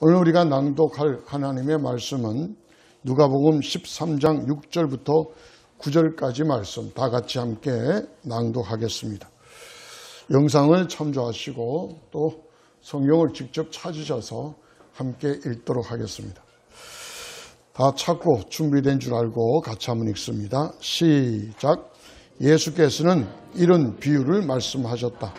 오늘 우리가 낭독할 하나님의 말씀은 누가복음 13장 6절부터 9절까지 말씀 다 같이 함께 낭독하겠습니다. 영상을 참조하시고 또 성경을 직접 찾으셔서 함께 읽도록 하겠습니다. 다 찾고 준비된 줄 알고 같이 한번 읽습니다. 시작. 예수께서는 이런 비유를 말씀하셨다.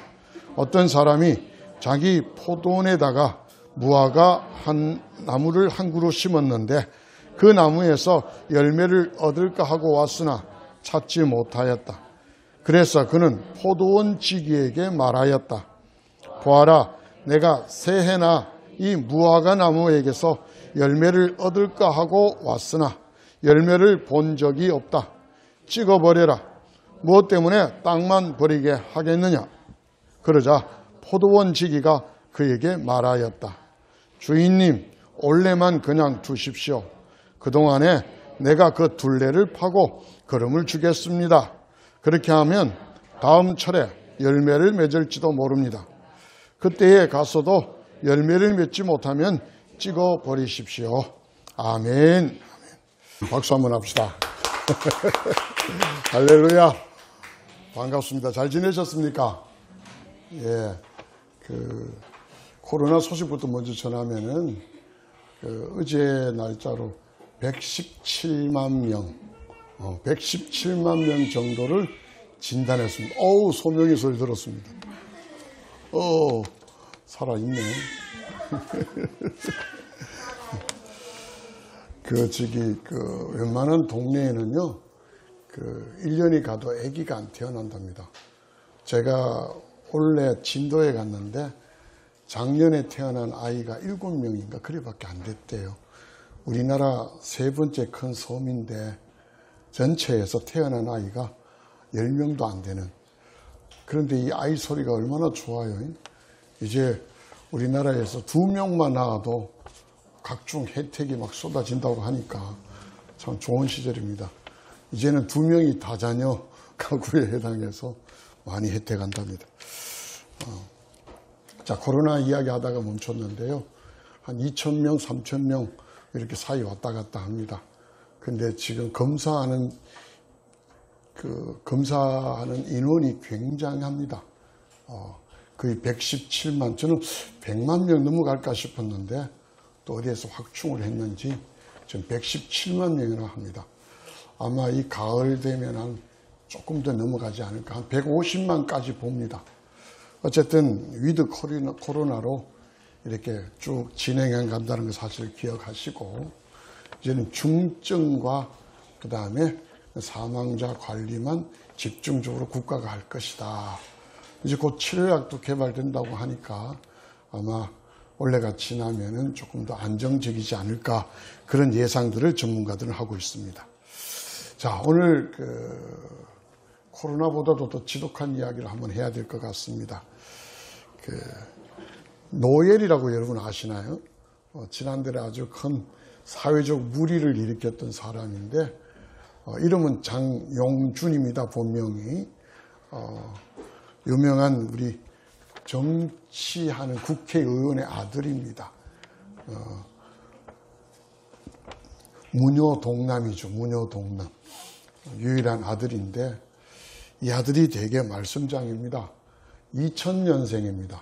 어떤 사람이 자기 포도원에다가 무화과 한 나무를 한 그루 심었는데 그 나무에서 열매를 얻을까 하고 왔으나 찾지 못하였다. 그래서 그는 포도원 지기에게 말하였다. 보아라, 내가 새해나 이 무화과 나무에게서 열매를 얻을까 하고 왔으나 열매를 본 적이 없다. 찍어버려라. 무엇 때문에 땅만 버리게 하겠느냐? 그러자 포도원 지기가 그에게 말하였다. 주인님, 올해만 그냥 두십시오. 그동안에 내가 그 둘레를 파고 거름을 주겠습니다. 그렇게 하면 다음 철에 열매를 맺을지도 모릅니다. 그때에 가서도 열매를 맺지 못하면 찍어버리십시오. 아멘. 박수 한번 합시다. 할렐루야. 반갑습니다. 잘 지내셨습니까? 예. 코로나 소식부터 먼저 전하면은, 어제 날짜로 117만 명, 117만 명 정도를 진단했습니다. 어우, 소명의 소리 들었습니다. 살아있네. 웬만한 동네에는요, 1년이 가도 아기가 안 태어난답니다. 제가 원래 진도에 갔는데, 작년에 태어난 아이가 7명인가 그래밖에 안 됐대요. 우리나라 세 번째 큰 섬인데 전체에서 태어난 아이가 10명도 안 되는. 그런데 이 아이 소리가 얼마나 좋아요. 이제 우리나라에서 2명만 낳아도 각종 혜택이 막 쏟아진다고 하니까 참 좋은 시절입니다. 이제는 2명이 다자녀 가구에 해당해서 많이 혜택한답니다. 자, 코로나 이야기 하다가 멈췄는데요. 한 2,000명, 3,000명 이렇게 사이 왔다 갔다 합니다. 근데 지금 검사하는 인원이 굉장합니다. 거의 117만, 저는 100만 명 넘어갈까 싶었는데 또 어디에서 확충을 했는지 지금 117만 명이나 합니다. 아마 이 가을 되면 한 조금 더 넘어가지 않을까, 한 150만까지 봅니다. 어쨌든 위드 코로나로 이렇게 쭉 진행해 간다는 거 사실 기억하시고, 이제는 중증과 그 다음에 사망자 관리만 집중적으로 국가가 할 것이다. 이제 곧 치료약도 개발된다고 하니까 아마 올해가 지나면은 조금 더 안정적이지 않을까, 그런 예상들을 전문가들은 하고 있습니다. 자, 오늘 코로나보다도 더 지독한 이야기를 한번 해야 될 것 같습니다. 노엘이라고 여러분 아시나요? 지난달에 아주 큰 사회적 물의를 일으켰던 사람인데, 이름은 장용준입니다. 본명이. 유명한 우리 정치하는 국회의원의 아들입니다. 무녀동남이죠. 무녀동남. 유일한 아들인데, 이 아들이 되게 말썽장입니다. 2000년생입니다.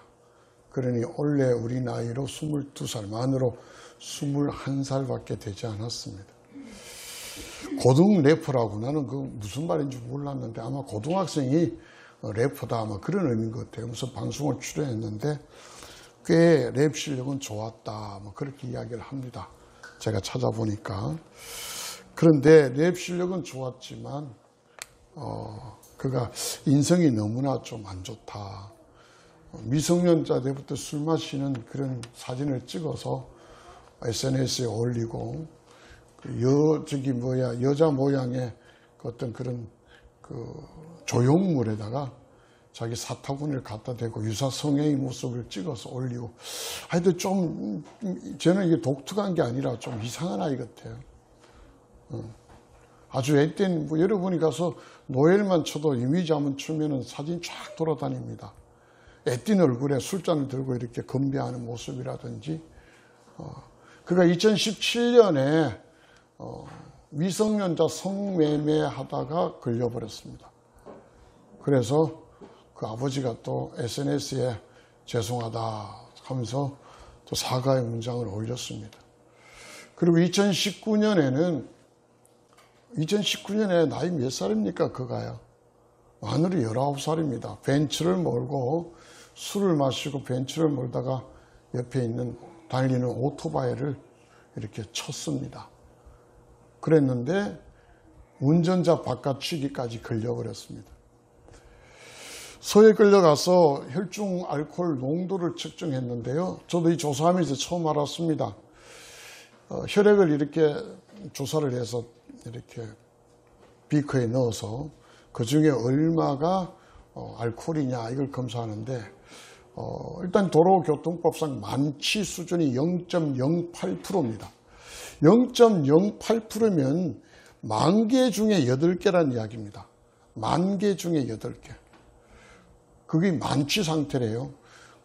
그러니 원래 우리 나이로 22살, 만으로 21살밖에 되지 않았습니다. 고등 래퍼라고, 나는 그 무슨 말인지 몰랐는데 아마 고등학생이 래퍼다, 아마 그런 의미인 것 같아요. 무슨 방송을 출연했는데 꽤 랩 실력은 좋았다, 뭐 그렇게 이야기를 합니다. 제가 찾아보니까. 그런데 랩 실력은 좋았지만 그가 인성이 너무나 좀 안 좋다. 미성년자 때부터 술 마시는 그런 사진을 찍어서 SNS에 올리고, 여자 모양의 어떤 그런 조형물에다가 자기 사타구니를 갖다 대고 유사성애의 모습을 찍어서 올리고, 하여튼 좀, 저는 이게 독특한 게 아니라 좀 이상한 아이 같아요. 아주 앳된, 여러분이 가서 노엘만 쳐도 이미지 한번 추면은 사진 쫙 돌아다닙니다. 앳된 얼굴에 술잔을 들고 이렇게 건배하는 모습이라든지, 그가 2017년에 미성년자 성매매하다가 걸려버렸습니다. 그래서 그 아버지가 또 SNS에 죄송하다 하면서 또 사과의 문장을 올렸습니다. 그리고 2019년에 나이 몇 살입니까? 그가요. 만으로 19살입니다. 벤츠를 몰고 술을 마시고 벤츠를 몰다가 옆에 있는 달리는 오토바이를 이렇게 쳤습니다. 그랬는데 운전자 바깥치기까지 걸려버렸습니다. 서에 끌려가서 혈중 알코올 농도를 측정했는데요. 저도 이 조사하면서 처음 알았습니다. 혈액을 이렇게 조사를 해서 이렇게 비커에 넣어서 그 중에 얼마가 알코올이냐 이걸 검사하는데 일단 도로교통법상 만취 수준이 0.08%입니다. 0.08%면 10,000개 중에 8개란 이야기입니다. 10,000개 중에 8개. 그게 만취 상태래요.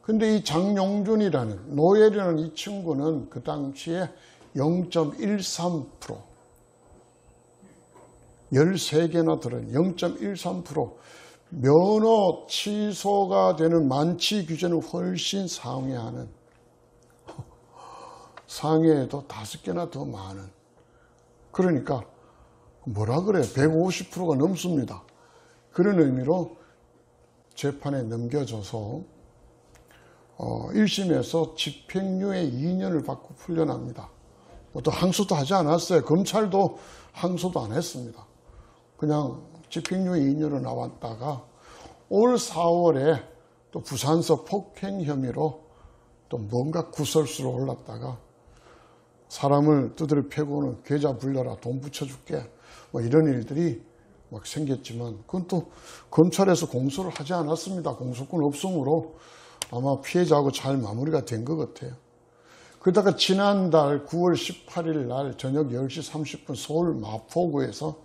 근데 이 장용준이라는 노엘이라는 이 친구는 그 당시에 0.13%, 13개나 들은 0.13%, 면허 취소가 되는 만취 규제는 훨씬 상회하는, 상해에도 5개나 더 많은. 그러니까 뭐라 그래요? 150%가 넘습니다. 그런 의미로 재판에 넘겨져서 1심에서 집행유예 2년을 받고 풀려납니다. 또 항소도 하지 않았어요. 검찰도 항소도 안 했습니다. 그냥 집행유예 2년으로 나왔다가 올 4월에 또 부산서 폭행 혐의로 또 뭔가 구설수로 올랐다가 사람을 두드려 패고는 계좌 불려라, 돈 붙여줄게, 뭐 이런 일들이 막 생겼지만 그건 또 검찰에서 공소를 하지 않았습니다. 공소권 없음으로 아마 피해자하고 잘 마무리가 된 것 같아요. 그러다가 지난달 9월 18일 날 저녁 10시 30분 서울 마포구에서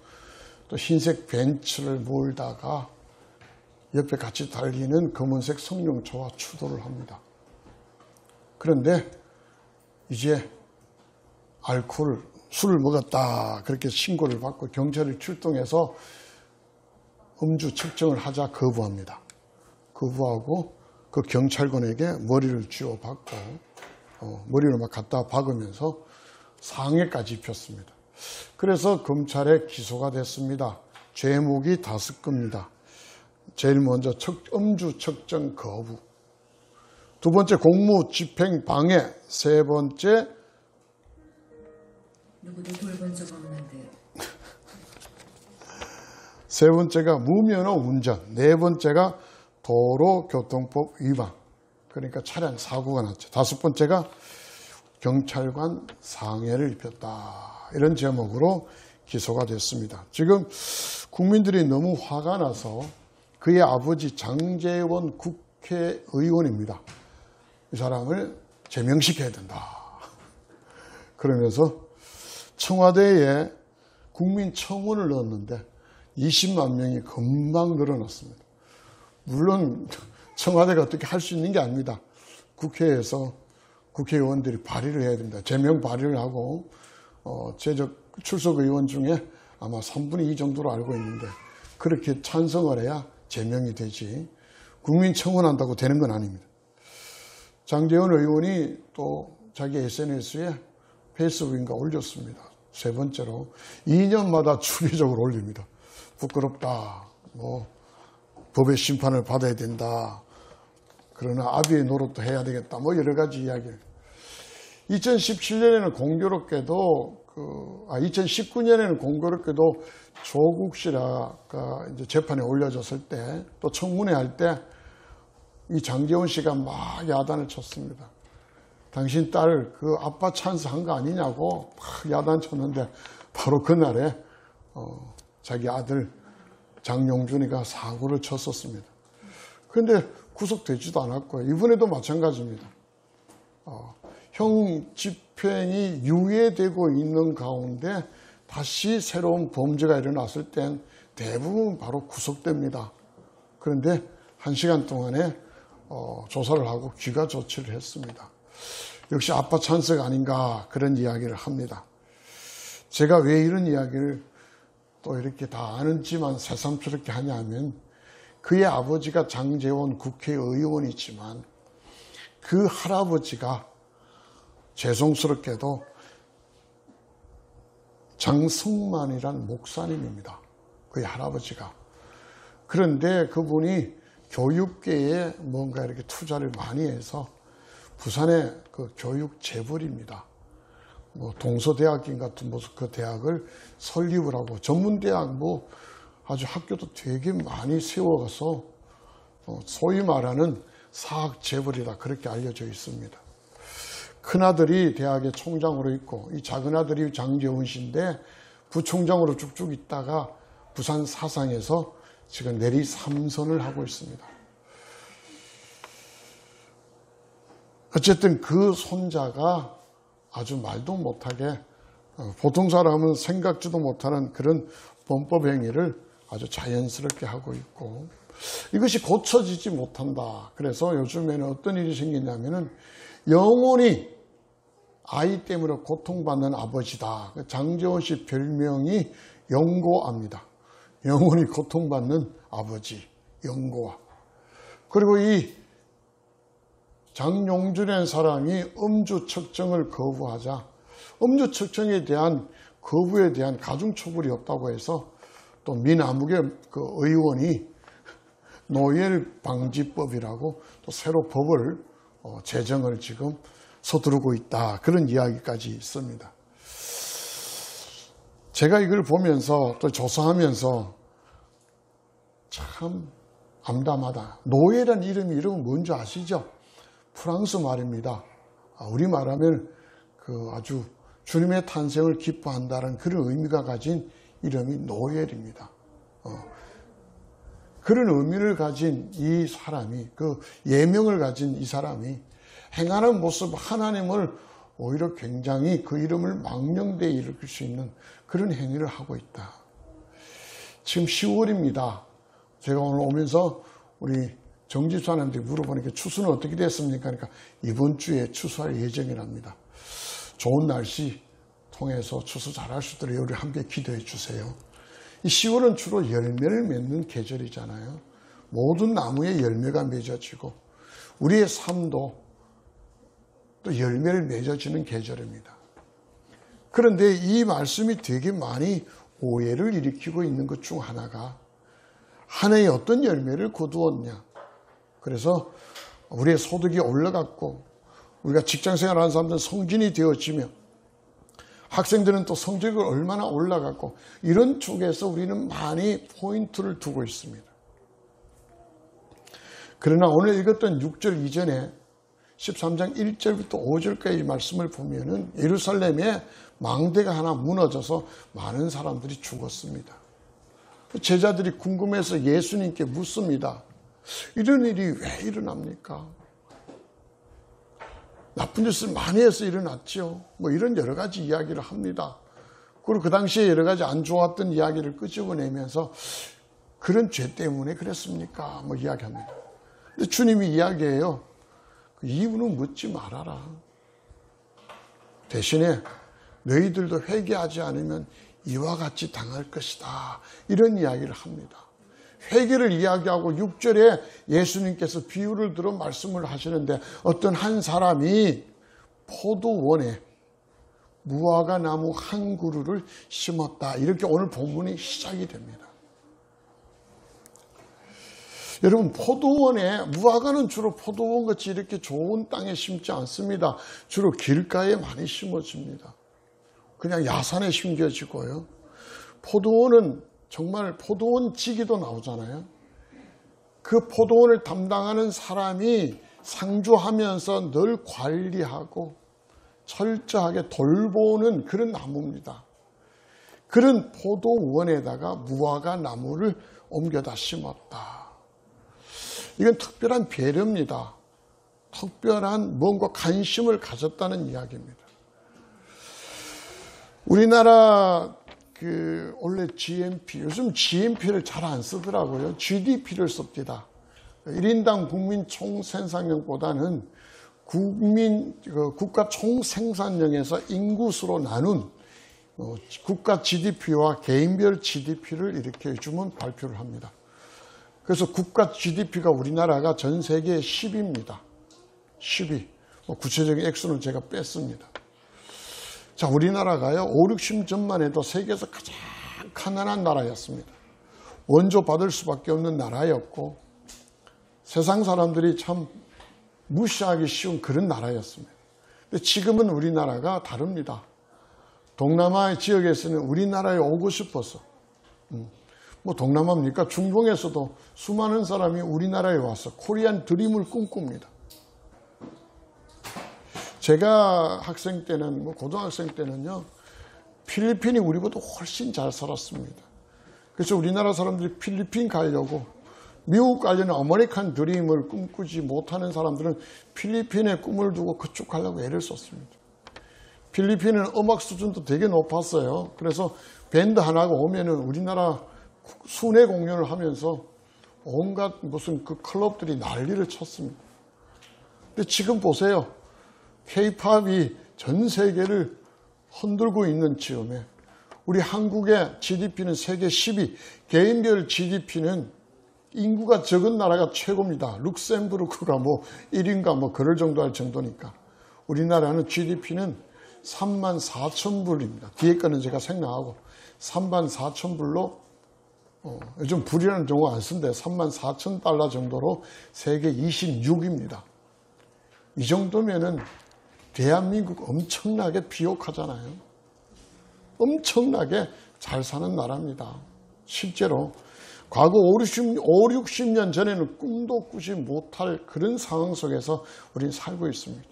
또 흰색 벤츠를 몰다가 옆에 같이 달리는 검은색 승용차와 추돌을 합니다. 그런데 이제 술을 먹었다 그렇게 신고를 받고 경찰이 출동해서 음주 측정을 하자 거부합니다. 거부하고 그 경찰관에게 머리를 쥐어박고 머리를 막 갖다 박으면서 상해까지 입혔습니다. 그래서 검찰에 기소가 됐습니다. 죄목이 5개입니다. 제일 먼저 음주 측정 거부, 두 번째 공무 집행 방해, 세 번째 누구도 돌본 적 없는데, 세 번째가 무면허 운전, 네 번째가 도로교통법 위반, 그러니까 차량 사고가 났죠. 5번째가 경찰관 상해를 입혔다. 이런 제목으로 기소가 됐습니다. 지금 국민들이 너무 화가 나서 그의 아버지 장제원 국회의원입니다. 이 사람을 제명시켜야 된다. 그러면서 청와대에 국민청원을 넣었는데 20만 명이 금방 늘어났습니다. 물론 청와대가 어떻게 할 수 있는 게 아닙니다. 국회에서 국회의원들이 발의를 해야 됩니다. 제명 발의를 하고 출석 의원 중에 아마 3분의 2 정도로 알고 있는데 그렇게 찬성을 해야 제명이 되지 국민청원한다고 되는 건 아닙니다. 장제원 의원이 또 자기 SNS에 페이스북인가 올렸습니다. 세 번째로 2년마다 주기적으로 올립니다. 부끄럽다. 뭐 법의 심판을 받아야 된다. 그러나 아비의 노릇도 해야 되겠다. 뭐 여러 가지 이야기를. 2017년에는 공교롭게도 2019년에는 공교롭게도 조국 씨가 이제 재판에 올려졌을 때 또 청문회 할 때 이 장제원 씨가 막 야단을 쳤습니다. 당신 딸 그 아빠 찬스 한 거 아니냐고 막 야단 쳤는데 바로 그날에 자기 아들 장용준이가 사고를 쳤었습니다. 그런데 구속되지도 않았고요. 이번에도 마찬가지입니다. 형 집행이 유예되고 있는 가운데 다시 새로운 범죄가 일어났을 땐 대부분 바로 구속됩니다. 그런데 1시간 동안에 조사를 하고 귀가 조치를 했습니다. 역시 아빠 찬스가 아닌가 그런 이야기를 합니다. 제가 왜 이런 이야기를 또 이렇게 다 아는지만 새삼스럽게 하냐면 그의 아버지가 장제원 국회의원이지만 그 할아버지가 죄송스럽게도 장성만이란 목사님입니다. 그의 할아버지가. 그런데 그분이 교육계에 뭔가 이렇게 투자를 많이 해서 부산의 그 교육 재벌입니다. 뭐 동서대학인 같은 그 대학을 설립을 하고 전문대학 뭐 아주 학교도 되게 많이 세워가서 소위 말하는 사학 재벌이다 그렇게 알려져 있습니다. 큰아들이 대학의 총장으로 있고 이 작은아들이 장제원 씨인데 부총장으로 쭉쭉 있다가 부산 사상에서 지금 내리 3선을 하고 있습니다. 어쨌든 그 손자가 아주 말도 못하게 보통 사람은 생각지도 못하는 그런 범법 행위를 아주 자연스럽게 하고 있고 이것이 고쳐지지 못한다. 그래서 요즘에는 어떤 일이 생기냐면은 영원히 아이 때문에 고통받는 아버지다. 장제원 씨 별명이 영고아입니다. 영원히 고통받는 아버지, 영고아. 그리고 이 장용준이라는 사람이 음주 측정을 거부하자 음주 측정에 대한 거부에 대한 가중처벌이 없다고 해서 또 민아무개 그 의원이 노열방지법이라고 또 새로 법을 제정을 지금 서두르고 있다. 그런 이야기까지 있습니다. 제가 이걸 보면서 또 조사하면서 참 암담하다. 노예란 이름이 뭔지 아시죠? 프랑스 말입니다. 우리 말하면 그 아주 주님의 탄생을 기뻐한다는 그런 의미가 가진 이름이 노엘입니다. 그런 의미를 가진 이 사람이 그 예명을 가진 이 사람이 행하는 모습 하나님을 오히려 굉장히 그 이름을 망령되이 일으킬 수 있는 그런 행위를 하고 있다. 지금 10월입니다. 제가 오늘 오면서 우리 정집사님한테 물어보니까 추수는 어떻게 됐습니까? 그러니까 이번 주에 추수할 예정이랍니다. 좋은 날씨 통해서 추수 잘할 수 있도록 우리 함께 기도해 주세요. 이 10월은 주로 열매를 맺는 계절이잖아요. 모든 나무에 열매가 맺어지고 우리의 삶도 또 열매를 맺어지는 계절입니다. 그런데 이 말씀이 되게 많이 오해를 일으키고 있는 것 중 하나가 한 해에 어떤 열매를 거두었냐. 그래서 우리의 소득이 올라갔고 우리가 직장생활하는 사람들은 성진이 되어지며 학생들은 또 성적이 얼마나 올라갔고 이런 쪽에서 우리는 많이 포인트를 두고 있습니다. 그러나 오늘 읽었던 6절 이전에 13장 1절부터 5절까지 말씀을 보면은 예루살렘에 망대가 하나 무너져서 많은 사람들이 죽었습니다. 제자들이 궁금해서 예수님께 묻습니다. 이런 일이 왜 일어납니까? 나쁜 짓을 많이 해서 일어났죠. 뭐 이런 여러 가지 이야기를 합니다. 그리고 그 당시에 여러 가지 안 좋았던 이야기를 끄집어내면서 그런 죄 때문에 그랬습니까? 뭐 이야기합니다. 근데 주님이 이야기해요. 그 이유는 묻지 말아라. 대신에 너희들도 회개하지 않으면 이와 같이 당할 것이다. 이런 이야기를 합니다. 회개를 이야기하고 6절에 예수님께서 비유를 들어 말씀을 하시는데 어떤 한 사람이 포도원에 무화과 나무 한 그루를 심었다. 이렇게 오늘 본문이 시작이 됩니다. 여러분 포도원에 무화과는 주로 포도원같이 이렇게 좋은 땅에 심지 않습니다. 주로 길가에 많이 심어집니다. 그냥 야산에 심겨지고요. 포도원은 정말 포도원 지기도 나오잖아요. 그 포도원을 담당하는 사람이 상주하면서 늘 관리하고 철저하게 돌보는 그런 나무입니다. 그런 포도원에다가 무화과 나무를 옮겨다 심었다. 이건 특별한 배려입니다. 특별한 뭔가 관심을 가졌다는 이야기입니다. 우리나라 원래 GNP, 요즘 GNP를 잘 안 쓰더라고요. GDP를 씁니다. 1인당 국민 총생산량보다는 국가 총생산량에서 인구수로 나눈 국가 GDP와 개인별 GDP를 이렇게 요즘은 발표를 합니다. 그래서 국가 GDP가 우리나라가 전 세계 10위입니다. 10위. 구체적인 액수는 제가 뺐습니다. 자, 우리나라가요, 5, 60년만 해도 세계에서 가장 가난한 나라였습니다. 원조 받을 수밖에 없는 나라였고, 세상 사람들이 참 무시하기 쉬운 그런 나라였습니다. 근데 지금은 우리나라가 다릅니다. 동남아 지역에서는 우리나라에 오고 싶어서, 뭐 동남아입니까? 중동에서도 수많은 사람이 우리나라에 와서 코리안 드림을 꿈꿉니다. 제가 학생 때는, 고등학생 때는요, 필리핀이 우리보다 훨씬 잘 살았습니다. 그래서 우리나라 사람들이 필리핀 가려고, 미국 가려는 아메리칸 드림을 꿈꾸지 못하는 사람들은 필리핀에 꿈을 두고 그쪽 가려고 애를 썼습니다. 필리핀은 음악 수준도 되게 높았어요. 그래서 밴드 하나가 오면은 우리나라 순회 공연을 하면서 온갖 무슨 그 클럽들이 난리를 쳤습니다. 근데 지금 보세요. K-팝이 전 세계를 흔들고 있는 즈음에 우리 한국의 GDP는 세계 10위, 개인별 GDP는 인구가 적은 나라가 최고입니다. 룩셈부르크가 뭐 1인가 뭐 그럴 정도 할 정도니까. 우리나라는 GDP는 34,000불입니다. 뒤에 거는 제가 생략하고 34,000불로 요즘 불이라는 용어 안 쓴데 34,000달러 정도로 세계 26위입니다. 이 정도면은 대한민국 엄청나게 비옥하잖아요. 엄청나게 잘 사는 나라입니다. 실제로 과거 5, 60년 전에는 꿈도 꾸지 못할 그런 상황 속에서 우리는 살고 있습니다.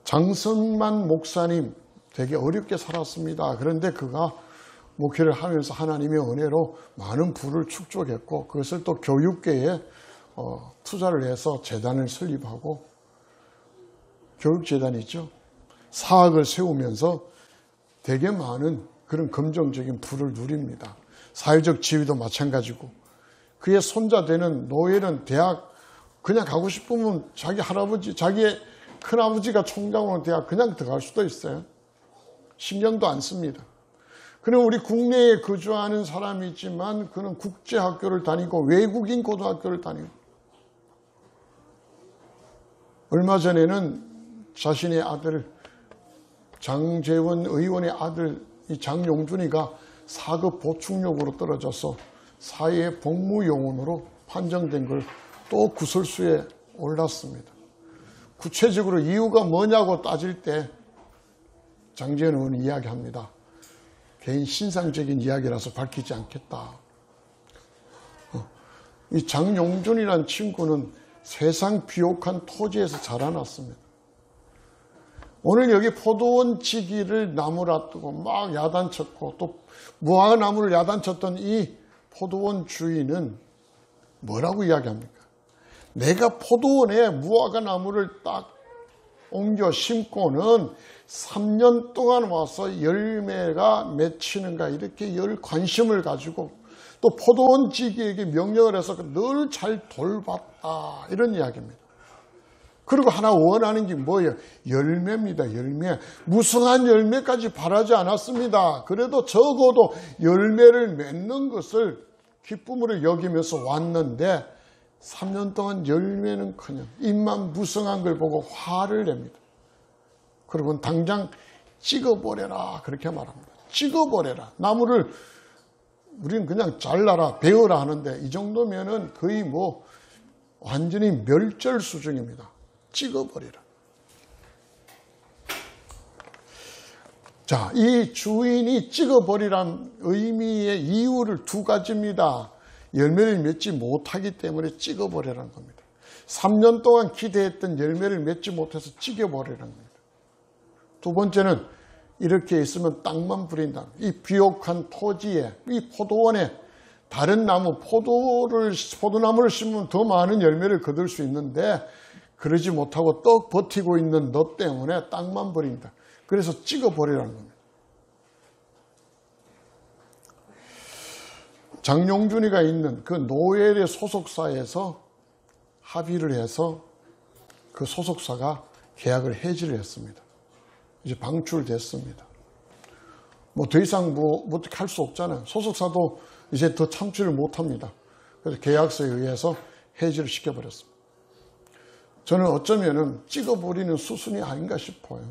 장선만 목사님 되게 어렵게 살았습니다. 그런데 그가 목회를 하면서 하나님의 은혜로 많은 부를 축적했고 그것을 또 교육계에 투자를 해서 재단을 설립하고 교육재단이죠. 사학을 세우면서 되게 많은 그런 긍정적인 부를 누립니다. 사회적 지위도 마찬가지고 그의 손자 되는 노예는 대학 그냥 가고 싶으면 자기 할아버지, 자기의 큰아버지가 총장으로 대학 그냥 들어갈 수도 있어요. 신경도 안 씁니다. 그는 우리 국내에 거주하는 사람이지만 그는 국제학교를 다니고 외국인 고등학교를 다니고 얼마 전에는 자신의 아들 장재원 의원의 아들 이 장용준이가 4급 보충력으로 떨어져서 사회 복무요원으로 판정된 걸 또 구설수에 올랐습니다. 구체적으로 이유가 뭐냐고 따질 때 장재원 의원이 이야기합니다. 개인 신상적인 이야기라서 밝히지 않겠다. 이 장용준이라는 친구는 세상 비옥한 토지에서 자라났습니다. 오늘 여기 포도원 지기를 나무를 앞두고 막 야단쳤고 또 무화과나무를 야단쳤던 이 포도원 주인은 뭐라고 이야기합니까? 내가 포도원에 무화과나무를 딱 옮겨 심고는 3년 동안 와서 열매가 맺히는가 이렇게 열 관심을 가지고 또 포도원 지기에게 명령을 해서 늘 잘 돌봤다 이런 이야기입니다. 그리고 하나 원하는 게 뭐예요? 열매입니다. 열매. 무성한 열매까지 바라지 않았습니다. 그래도 적어도 열매를 맺는 것을 기쁨으로 여기면서 왔는데 3년 동안 열매는커녕 잎만 무성한 걸 보고 화를 냅니다. 그리고 당장 찍어버려라 그렇게 말합니다. 찍어버려라. 나무를 우리는 그냥 잘라라 베어라 하는데 이 정도면은 거의 뭐 완전히 멸절 수준입니다. 찍어버리라. 자, 이 주인이 찍어버리란 의미의 이유를 두 가지입니다. 열매를 맺지 못하기 때문에 찍어버리라는 겁니다. 3년 동안 기대했던 열매를 맺지 못해서 찍어버리라는 겁니다. 두 번째는 이렇게 있으면 땅만 부린다. 이 비옥한 토지에, 이 포도원에 다른 나무, 포도나무를 심으면 더 많은 열매를 거둘 수 있는데 그러지 못하고 떡 버티고 있는 너 때문에 땅만 버린다. 그래서 찍어버리라는 겁니다. 장용준이가 있는 그 노엘의 소속사에서 합의를 해서 그 소속사가 계약을 해지를 했습니다. 이제 방출됐습니다. 뭐 더 이상 뭐 어떻게 할 수 없잖아요. 소속사도 이제 더 참출을 못합니다. 그래서 계약서에 의해서 해지를 시켜버렸습니다. 저는 어쩌면은 찍어버리는 수순이 아닌가 싶어요.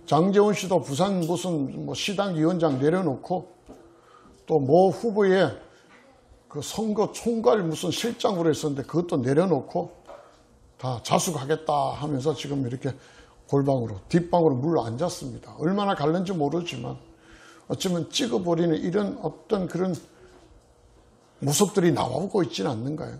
장제원 씨도 부산 무슨 뭐 시당 위원장 내려놓고 또 모 후보의 그 선거 총괄 무슨 실장으로 했었는데 그것도 내려놓고 다 자숙하겠다 하면서 지금 이렇게 골방으로 뒷방으로 물러 앉았습니다. 얼마나 갈는지 모르지만 어쩌면 찍어버리는 이런 어떤 그런 모습들이 나오고 있지는 않는가요?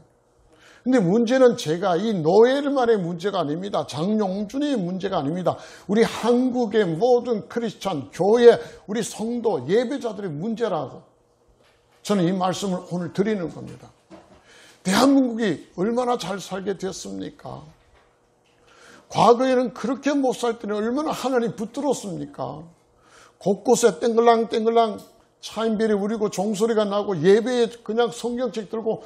근데 문제는 제가 이 노엘만의 문제가 아닙니다. 장용준의 문제가 아닙니다. 우리 한국의 모든 크리스찬, 교회, 우리 성도, 예배자들의 문제라고 저는 이 말씀을 오늘 드리는 겁니다. 대한민국이 얼마나 잘 살게 됐습니까? 과거에는 그렇게 못 살 때는 얼마나 하나님 붙들었습니까? 곳곳에 땡글랑 차인벨이 울리고 종소리가 나고 예배에 그냥 성경책 들고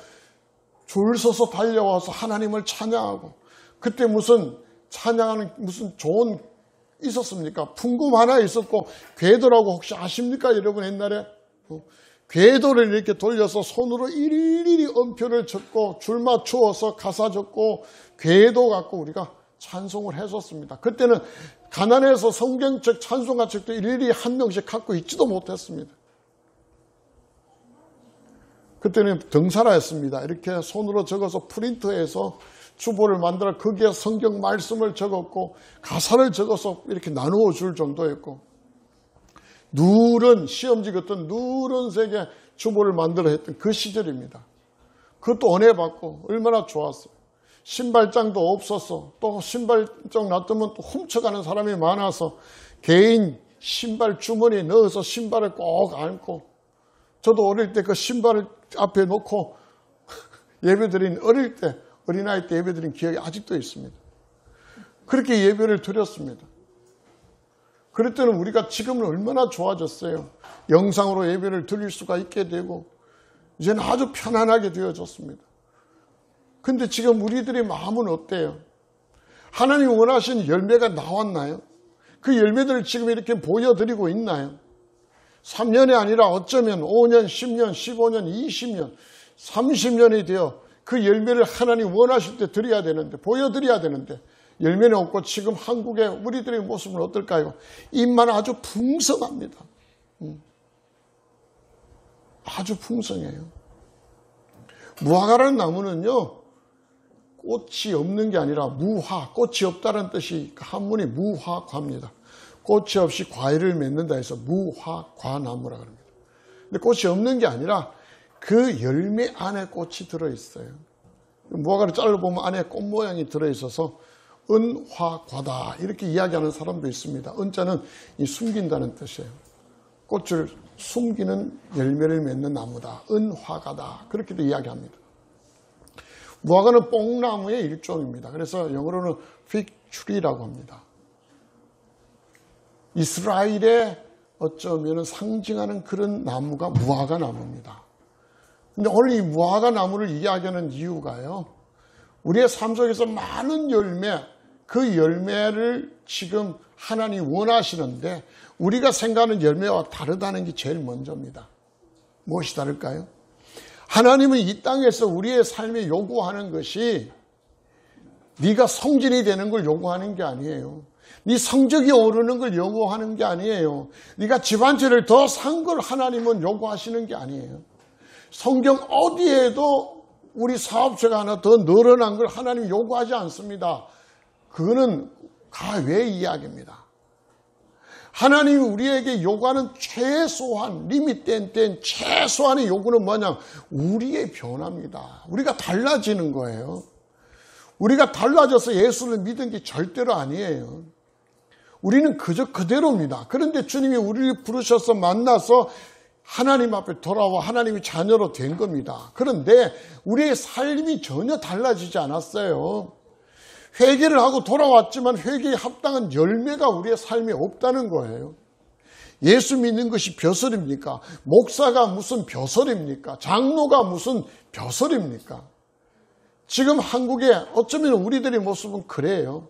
줄 서서 달려와서 하나님을 찬양하고 그때 무슨 찬양하는 무슨 좋은 있었습니까? 풍금 하나 있었고 궤도라고 혹시 아십니까? 여러분 옛날에 궤도를 이렇게 돌려서 손으로 일일이 음표를 적고 줄 맞추어서 가사 적고 궤도 갖고 우리가 찬송을 했었습니다. 그때는 가난해서 성경책 찬송가책도 일일이 한 명씩 갖고 있지도 못했습니다. 그때는 등사라였습니다. 이렇게 손으로 적어서 프린터해서 주보를 만들어 거기에 성경 말씀을 적었고 가사를 적어서 이렇게 나누어 줄 정도였고 누런 시험지 같은 누런색의 주보를 만들어 했던 그 시절입니다. 그것도 은혜 받고 얼마나 좋았어요. 신발장도 없었어. 또 신발장 놔두면 또 훔쳐가는 사람이 많아서 개인 신발 주머니에 넣어서 신발을 꼭 안고 저도 어릴 때 그 신발을 앞에 놓고 예배드린 어릴 때 어린아이 때 예배드린 기억이 아직도 있습니다. 그렇게 예배를 드렸습니다. 그럴 때는 우리가 지금은 얼마나 좋아졌어요. 영상으로 예배를 드릴 수가 있게 되고 이제는 아주 편안하게 되어졌습니다. 근데 지금 우리들의 마음은 어때요? 하나님이 원하신 열매가 나왔나요? 그 열매들을 지금 이렇게 보여드리고 있나요? 3년이 아니라 어쩌면 5년, 10년, 15년, 20년, 30년이 되어 그 열매를 하나님 원하실 때 드려야 되는데 보여드려야 되는데 열매는 없고 지금 한국의 우리들의 모습은 어떨까요? 입만 아주 풍성합니다. 아주 풍성해요. 무화과라는 나무는요. 꽃이 없는 게 아니라 무화, 꽃이 없다는 뜻이 한문이 무화과입니다. 꽃이 없이 과일을 맺는다 해서 무화과나무라 그럽니다. 근데 꽃이 없는 게 아니라 그 열매 안에 꽃이 들어있어요. 무화과를 잘라보면 안에 꽃 모양이 들어있어서 은화과다 이렇게 이야기하는 사람도 있습니다. 은자는 숨긴다는 뜻이에요. 꽃을 숨기는 열매를 맺는 나무다. 은화과다 그렇게도 이야기합니다. 무화과는 뽕나무의 일종입니다. 그래서 영어로는 fig tree라고 합니다. 이스라엘의 어쩌면 상징하는 그런 나무가 무화과 나무입니다. 근데 오늘 이 무화과 나무를 이야기하는 이유가요. 우리의 삶 속에서 많은 열매, 그 열매를 지금 하나님 원하시는데 우리가 생각하는 열매와 다르다는 게 제일 먼저입니다. 무엇이 다를까요? 하나님은 이 땅에서 우리의 삶에 요구하는 것이 네가 성진이 되는 걸 요구하는 게 아니에요. 네 성적이 오르는 걸 요구하는 게 아니에요. 네가 집 한 채를 더 산 걸 하나님은 요구하시는 게 아니에요. 성경 어디에도 우리 사업체가 하나 더 늘어난 걸 하나님 요구하지 않습니다. 그거는 가외 이야기입니다. 하나님이 우리에게 요구하는 최소한 리밋된 최소한의 요구는 뭐냐? 우리의 변화입니다. 우리가 달라지는 거예요. 우리가 달라져서 예수를 믿은 게 절대로 아니에요. 우리는 그저 그대로입니다. 그런데 주님이 우리를 부르셔서 만나서 하나님 앞에 돌아와 하나님의 자녀로 된 겁니다. 그런데 우리의 삶이 전혀 달라지지 않았어요. 회개를 하고 돌아왔지만 회개에 합당한 열매가 우리의 삶에 없다는 거예요. 예수 믿는 것이 지금 한국에 어쩌면 우리들의 모습은 그래요.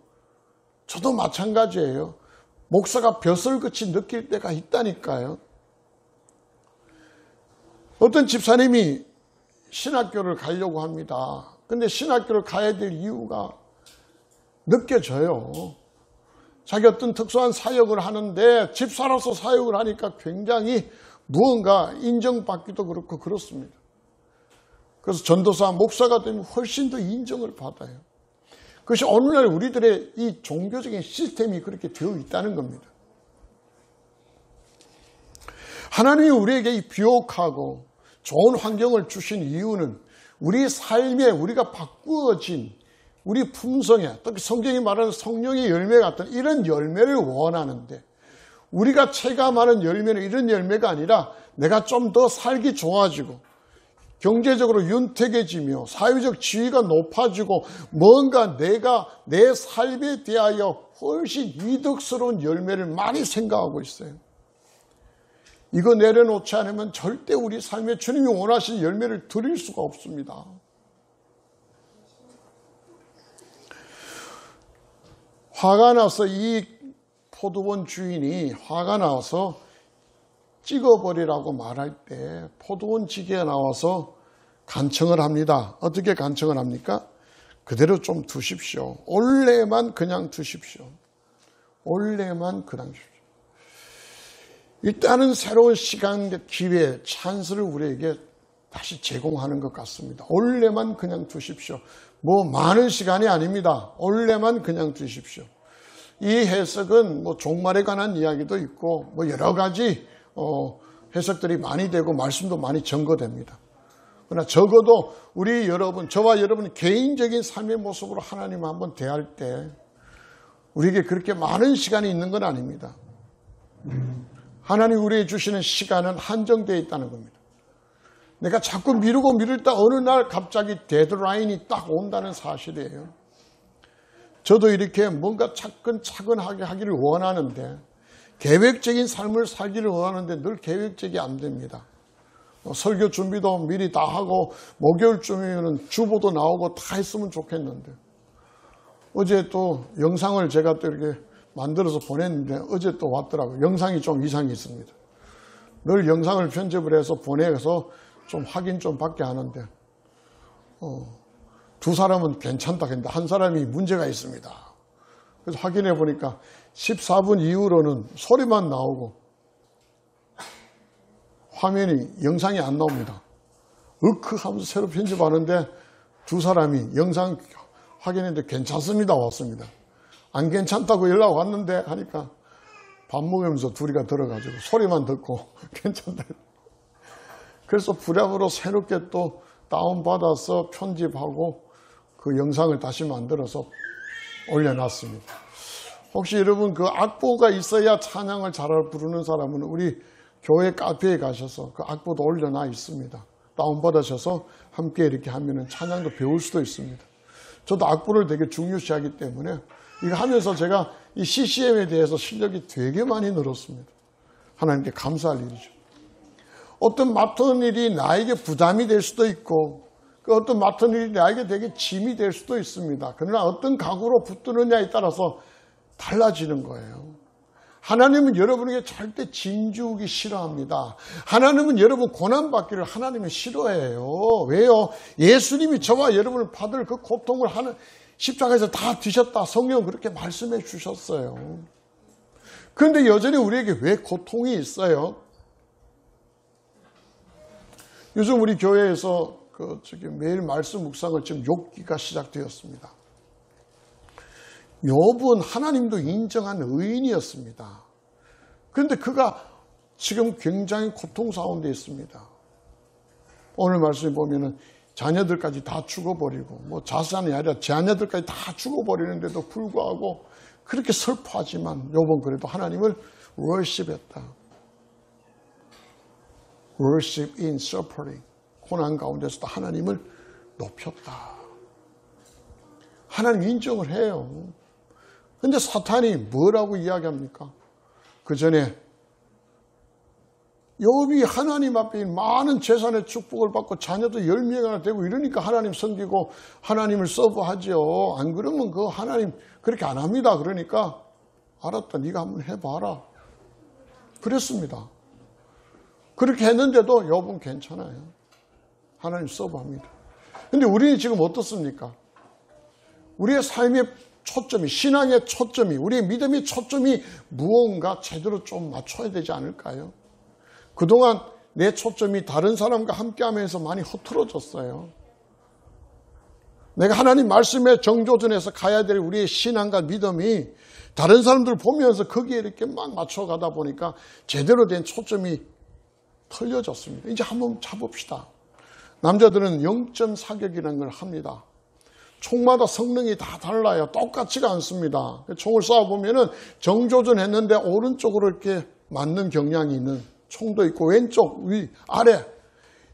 저도 마찬가지예요. 목사가 벼슬 끝이 느낄 때가 있다니까요. 어떤 집사님이 신학교를 가려고 합니다. 근데 신학교를 가야 될 이유가 느껴져요. 자기 어떤 특수한 사역을 하는데 집사로서 사역을 하니까 굉장히 무언가 인정받기도 그렇고 그렇습니다. 그래서 전도사, 목사가 되면 훨씬 더 인정을 받아요. 그것이 오늘날 우리들의 이 종교적인 시스템이 그렇게 되어 있다는 겁니다. 하나님이 우리에게 이 비옥하고 좋은 환경을 주신 이유는 우리 삶에 우리가 바꾸어진 우리 품성에, 특히 성경이 말하는 성령의 열매 같은 이런 열매를 원하는데, 우리가 체감하는 열매는 이런 열매가 아니라 내가 좀 더 살기 좋아지고 경제적으로 윤택해지며 사회적 지위가 높아지고 뭔가 내가 내 삶에 대하여 훨씬 이득스러운 열매를 많이 생각하고 있어요. 이거 내려놓지 않으면 절대 우리 삶에 주님이 원하시는 열매를 드릴 수가 없습니다. 화가 나서 이 포도원 주인이 화가 나서 찍어버리라고 말할 때 포도원 지기가 나와서 간청을 합니다. 어떻게 간청을 합니까? 그대로 좀 두십시오. 올해만 그냥 두십시오. 올해만 그냥 두십시오. 일단은 새로운 시간, 기회, 찬스를 우리에게 다시 제공하는 것 같습니다. 올해만 그냥 두십시오. 뭐 많은 시간이 아닙니다. 올해만 그냥 두십시오. 이 해석은 뭐 종말에 관한 이야기도 있고 뭐 여러 가지 해석들이 많이 되고 말씀도 많이 전거됩니다. 그러나 적어도 우리 여러분, 저와 여러분 개인적인 삶의 모습으로 하나님 한번 대할 때 우리에게 그렇게 많은 시간이 있는 건 아닙니다. 하나님 우리에게 주시는 시간은 한정되어 있다는 겁니다. 내가 자꾸 미루고 미루다 어느 날 갑자기 데드라인이 딱 온다는 사실이에요. 저도 이렇게 뭔가 차근차근하게 하기를 원하는데, 계획적인 삶을 살기를 원하는데 늘 계획적이 안 됩니다. 설교 준비도 미리 다 하고 목요일쯤이면 주보도 나오고 다 했으면 좋겠는데, 어제 또 영상을 제가 또 이렇게 만들어서 보냈는데 어제 또 왔더라고요. 영상이 좀 이상이 있습니다. 늘 영상을 편집을 해서 보내서 좀 확인 좀 받게 하는데 두 사람은 괜찮다 했는데 한 사람이 문제가 있습니다. 그래서 확인해 보니까 14분 이후로는 소리만 나오고 화면이 영상이 안 나옵니다. 으크 하면서 새로 편집하는데 두 사람이 영상 확인했는데 괜찮습니다 왔습니다. 안 괜찮다고 연락 왔는데 하니까 밥 먹으면서 둘이가 들어가지고 소리만 듣고 괜찮다. 그래서 부랴부랴 새롭게 또 다운받아서 편집하고 그 영상을 다시 만들어서 올려놨습니다. 혹시 여러분 그 악보가 있어야 찬양을 잘 부르는 사람은 우리 교회 카페에 가셔서 그 악보도 올려놔 있습니다. 다운받으셔서 함께 이렇게 하면 찬양도 배울 수도 있습니다. 저도 악보를 되게 중요시하기 때문에 이거 하면서 제가 이 CCM에 대해서 실력이 되게 많이 늘었습니다. 하나님께 감사할 일이죠. 어떤 맡은 일이 나에게 부담이 될 수도 있고 그 어떤 맡은 일이 나에게 되게 짐이 될 수도 있습니다. 그러나 어떤 각오로 붙드느냐에 따라서 달라지는 거예요. 하나님은 여러분에게 절대 짐 주기 싫어합니다. 하나님은 여러분 고난받기를 하나님은 싫어해요. 왜요? 예수님이 저와 여러분을 받을 그 고통을 십자가에서 다 드셨다. 성경은 그렇게 말씀해 주셨어요. 그런데 여전히 우리에게 왜 고통이 있어요? 요즘 우리 교회에서 매일 말씀 묵상을 지금 욥기가 시작되었습니다. 욥은 하나님도 인정한 의인이었습니다. 그런데 그가 지금 굉장히 고통 가운데 있습니다. 오늘 말씀에 보면은 자녀들까지 다 죽어버리고 뭐 자산이 아니라 자녀들까지 다 죽어버리는데도 불구하고 그렇게 슬퍼하지만 욥은 그래도 하나님을 worship했다. worship in suffering. 고난 가운데서도 하나님을 높였다. 하나님 인정을 해요. 그런데 사탄이 뭐라고 이야기합니까? 그 전에 욥이 하나님 앞에 많은 재산의 축복을 받고 자녀도 10명이나 되고 이러니까 하나님 섬기고 하나님을 서브하죠. 안 그러면 그 하나님 그렇게 안 합니다. 그러니까 알았다, 네가 한번 해봐라. 그랬습니다. 그렇게 했는데도 욥은 괜찮아요. 하나님 서브합니다. 근데 우리는 지금 어떻습니까? 우리의 삶의 초점이, 신앙의 초점이, 우리의 믿음의 초점이 무언가 제대로 좀 맞춰야 되지 않을까요? 그동안 내 초점이 다른 사람과 함께하면서 많이 흐트러졌어요. 내가 하나님 말씀에 정조준해서 가야 될 우리의 신앙과 믿음이 다른 사람들 보면서 거기에 이렇게 막 맞춰가다 보니까 제대로 된 초점이 틀려졌습니다. 이제 한번 잡읍시다. 남자들은 0.4격이라는 걸 합니다. 총마다 성능이 다 달라요. 똑같지가 않습니다. 총을 쏴보면은 정조준했는데 오른쪽으로 이렇게 맞는 경향이 있는 총도 있고 왼쪽, 위, 아래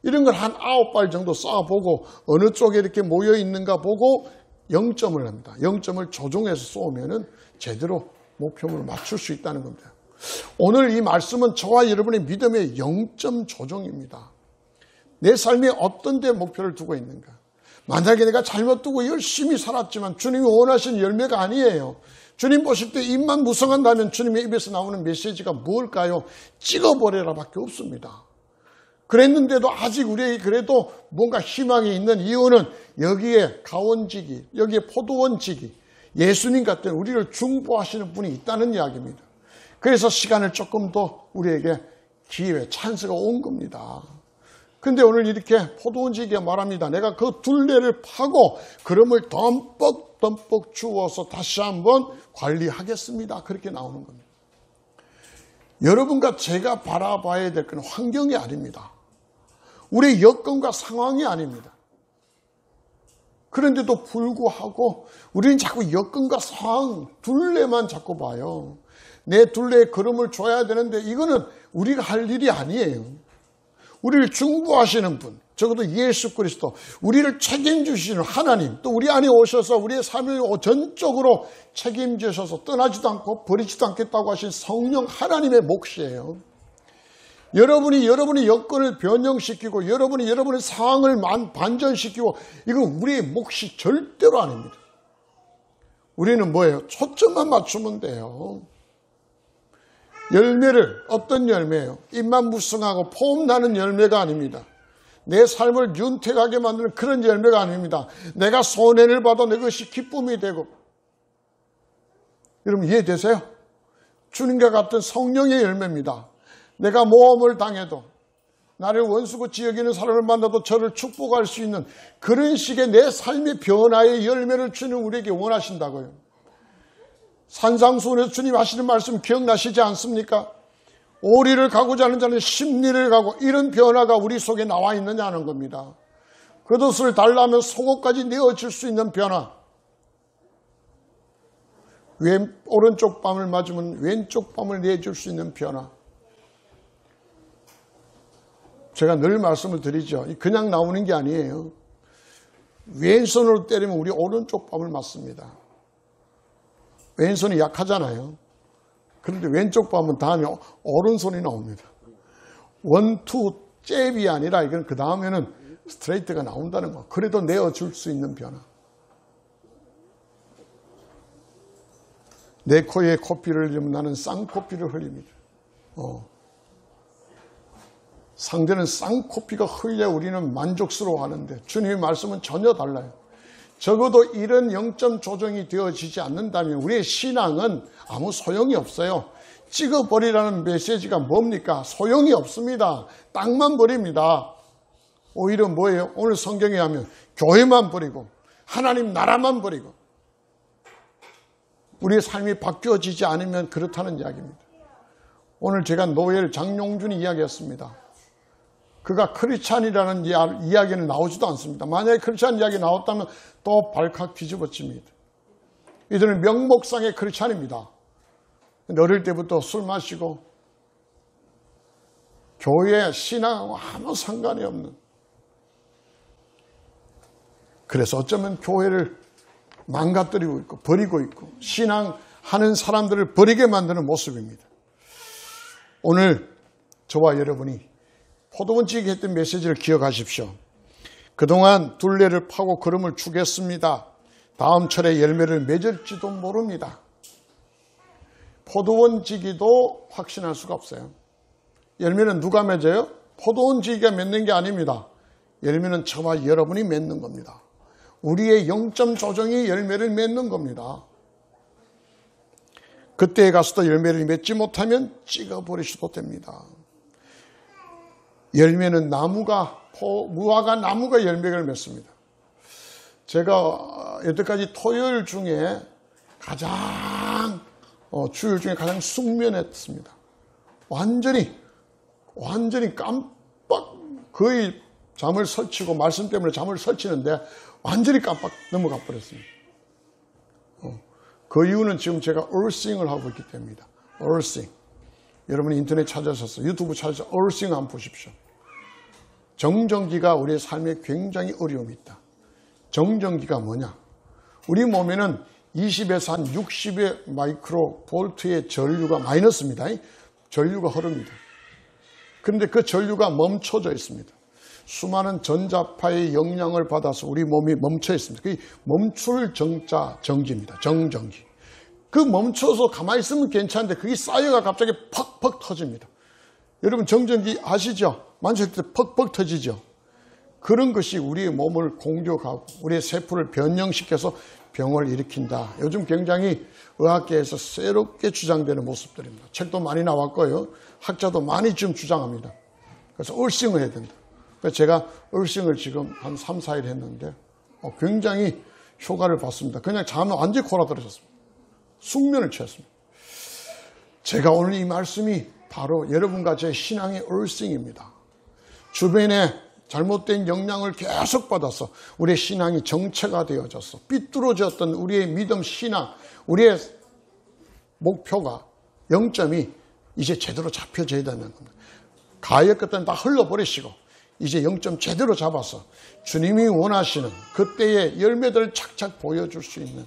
이런 걸 한 9발 정도 쏴보고 어느 쪽에 이렇게 모여 있는가 보고 0점을 합니다. 0점을 조종해서 쏘면은 제대로 목표물을 맞출 수 있다는 겁니다. 오늘 이 말씀은 저와 여러분의 믿음의 0점 조종입니다. 내 삶에 어떤 데 목표를 두고 있는가? 만약에 내가 잘못 두고 열심히 살았지만 주님이 원하시는 열매가 아니에요. 주님 보실 때 입만 무성한다면 주님의 입에서 나오는 메시지가 뭘까요? 찍어버려라 밖에 없습니다. 그랬는데도 아직 우리에게 그래도 뭔가 희망이 있는 이유는 여기에 가원지기, 여기에 포도원지기, 예수님 같은 우리를 중보하시는 분이 있다는 이야기입니다. 그래서 시간을 조금 더 우리에게 기회, 찬스가 온 겁니다. 근데 오늘 이렇게 포도원지기가 말합니다. 내가 그 둘레를 파고 그름을 덤뻑 주워서 다시 한번 관리하겠습니다. 그렇게 나오는 겁니다. 여러분과 제가 바라봐야 될 건 환경이 아닙니다. 우리의 여건과 상황이 아닙니다. 그런데도 불구하고 우리는 자꾸 여건과 상황, 둘레만 자꾸 봐요. 내 둘레에 걸음을 줘야 되는데 이거는 우리가 할 일이 아니에요. 우리를 중보하시는 분, 적어도 예수 그리스도, 우리를 책임지시는 하나님, 또 우리 안에 오셔서 우리의 삶을 전적으로 책임지셔서 떠나지도 않고 버리지도 않겠다고 하신 성령 하나님의 몫이에요. 여러분이 여러분의 여건을 변형시키고 여러분이 여러분의 상황을 반전시키고 이건 우리의 몫이 절대로 아닙니다. 우리는 뭐예요? 초점만 맞추면 돼요. 열매를, 어떤 열매예요? 입만 무성하고 폼나는 열매가 아닙니다. 내 삶을 윤택하게 만드는 그런 열매가 아닙니다. 내가 손해를 봐도 내 것이 기쁨이 되고. 여러분 이해되세요? 주님과 같은 성령의 열매입니다. 내가 모험을 당해도 나를 원수고 지역이는 사람을 만나도 저를 축복할 수 있는 그런 식의 내 삶의 변화의 열매를 주님 우리에게 원하신다고요. 산상수훈에서 주님 하시는 말씀 기억나시지 않습니까? 오리를 가고자 하는 자는 십리를 가고, 이런 변화가 우리 속에 나와 있느냐는 겁니다. 겉옷을 달라면 속옷까지 내어질 수 있는 변화. 오른쪽 뺨을 맞으면 왼쪽 뺨을 내줄 수 있는 변화. 제가 늘 말씀을 드리죠. 그냥 나오는 게 아니에요. 왼손으로 때리면 우리 오른쪽 뺨을 맞습니다. 왼손이 약하잖아요. 그런데 왼쪽 뺨은 다음에 오른손이 나옵니다. 원투 잽이 아니라 이건 그 다음에는 스트레이트가 나온다는 거. 그래도 내어줄 수 있는 변화. 내 코에 코피를 흘리면 나는 쌍코피를 흘립니다. 상대는 쌍코피가 흘려 우리는 만족스러워하는데 주님의 말씀은 전혀 달라요. 적어도 이런 0점 조정이 되어지지 않는다면 우리의 신앙은 아무 소용이 없어요. 찍어버리라는 메시지가 뭡니까? 소용이 없습니다. 땅만 버립니다. 오히려 뭐예요? 오늘 성경에 하면 교회만 버리고 하나님 나라만 버리고 우리의 삶이 바뀌어지지 않으면 그렇다는 이야기입니다. 오늘 제가 노엘 장용준이 이야기했습니다. 그가 크리스찬이라는 이야기는 나오지도 않습니다. 만약에 크리스찬 이야기 나왔다면 또 발칵 뒤집어집니다. 이들은 명목상의 크리스찬입니다. 근데 어릴 때부터 술 마시고 교회 신앙하고 아무 상관이 없는, 그래서 어쩌면 교회를 망가뜨리고 있고 버리고 있고 신앙하는 사람들을 버리게 만드는 모습입니다. 오늘 저와 여러분이 포도원지기 했던 메시지를 기억하십시오. 그동안 둘레를 파고 걸음을 주겠습니다. 다음 철에 열매를 맺을지도 모릅니다. 포도원지기도 확신할 수가 없어요. 열매는 누가 맺어요? 포도원지기가 맺는 게 아닙니다. 열매는 저와 여러분이 맺는 겁니다. 우리의 영점 조정이 열매를 맺는 겁니다. 그때에 가서도 열매를 맺지 못하면 찍어버리셔도 됩니다. 열매는 무화과 나무가 열매를 맺습니다. 제가 여태까지 토요일 중에 주일 중에 가장 숙면했습니다. 완전히 깜빡 거의 잠을 설치고 말씀 때문에 잠을 설치는데 완전히 깜빡 넘어가 버렸습니다. 그 이유는 지금 제가 얼싱을 하고 있기 때문입니다. 얼싱. 여러분이 인터넷 찾아서 유튜브 찾아서 얼싱 한번 보십시오. 정전기가 우리의 삶에 굉장히 어려움이 있다. 정전기가 뭐냐? 우리 몸에는 20에서 한 60의 마이크로 볼트의 전류가 마이너스입니다. 전류가 흐릅니다. 그런데 그 전류가 멈춰져 있습니다. 수많은 전자파의 영향을 받아서 우리 몸이 멈춰 있습니다. 그게 멈출 정자 정지입니다. 정전기. 그 멈춰서 가만히 있으면 괜찮은데 그게 쌓여가 갑자기 퍽퍽 터집니다. 여러분 정전기 아시죠? 만졌을 때 퍽퍽 터지죠? 그런 것이 우리의 몸을 공격하고 우리의 세포를 변형시켜서 병을 일으킨다. 요즘 굉장히 의학계에서 새롭게 주장되는 모습들입니다. 책도 많이 나왔고요. 학자도 많이 지금 주장합니다. 그래서 얼싱을 해야 된다. 그래서 제가 얼싱을 지금 한 3, 4일 했는데 굉장히 효과를 봤습니다. 그냥 잠은 완전히 골아들어졌습니다. 숙면을 취했습니다. 제가 오늘 이 말씀이 바로 여러분과 제 신앙의 얼싱입니다. 주변에 잘못된 영향을 계속 받아서 우리의 신앙이 정체가 되어져서 삐뚤어졌던 우리의 믿음, 신앙, 우리의 목표가, 영점이 이제 제대로 잡혀져야 되는 겁니다. 가역 것들은 다 흘러버리시고 이제 영점 제대로 잡아서 주님이 원하시는 그때의 열매들을 착착 보여줄 수 있는,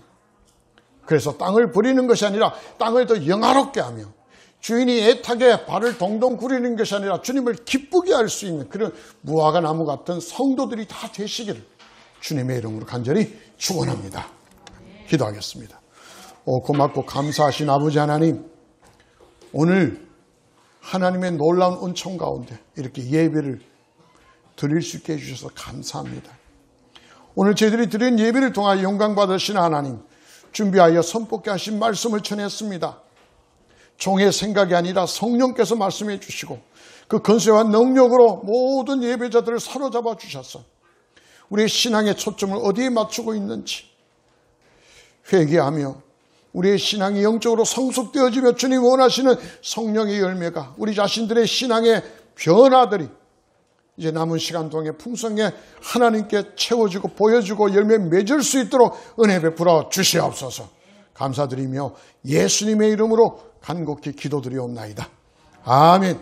그래서 땅을 버리는 것이 아니라 땅을 더 영화롭게 하며 주인이 애타게 발을 동동 구리는 것이 아니라 주님을 기쁘게 할 수 있는 그런 무화과 나무 같은 성도들이 다 되시기를 주님의 이름으로 간절히 축원합니다. 기도하겠습니다. 고맙고 감사하신 아버지 하나님, 오늘 하나님의 놀라운 은총 가운데 이렇게 예배를 드릴 수 있게 해주셔서 감사합니다. 오늘 저희들이 드린 예배를 통하여 영광 받으신 하나님, 준비하여 선포케 하신 말씀을 전했습니다. 종의 생각이 아니라 성령께서 말씀해 주시고 그 권세와 능력으로 모든 예배자들을 사로잡아 주셔서 우리의 신앙의 초점을 어디에 맞추고 있는지 회개하며 우리의 신앙이 영적으로 성숙되어지며 주님 원하시는 성령의 열매가 우리 자신들의 신앙의 변화들이 이제 남은 시간 동안에 풍성에 하나님께 채워지고 보여주고 열매 맺을 수 있도록 은혜 베풀어 주시옵소서. 감사드리며 예수님의 이름으로 간곡히 기도드리옵나이다. 아멘.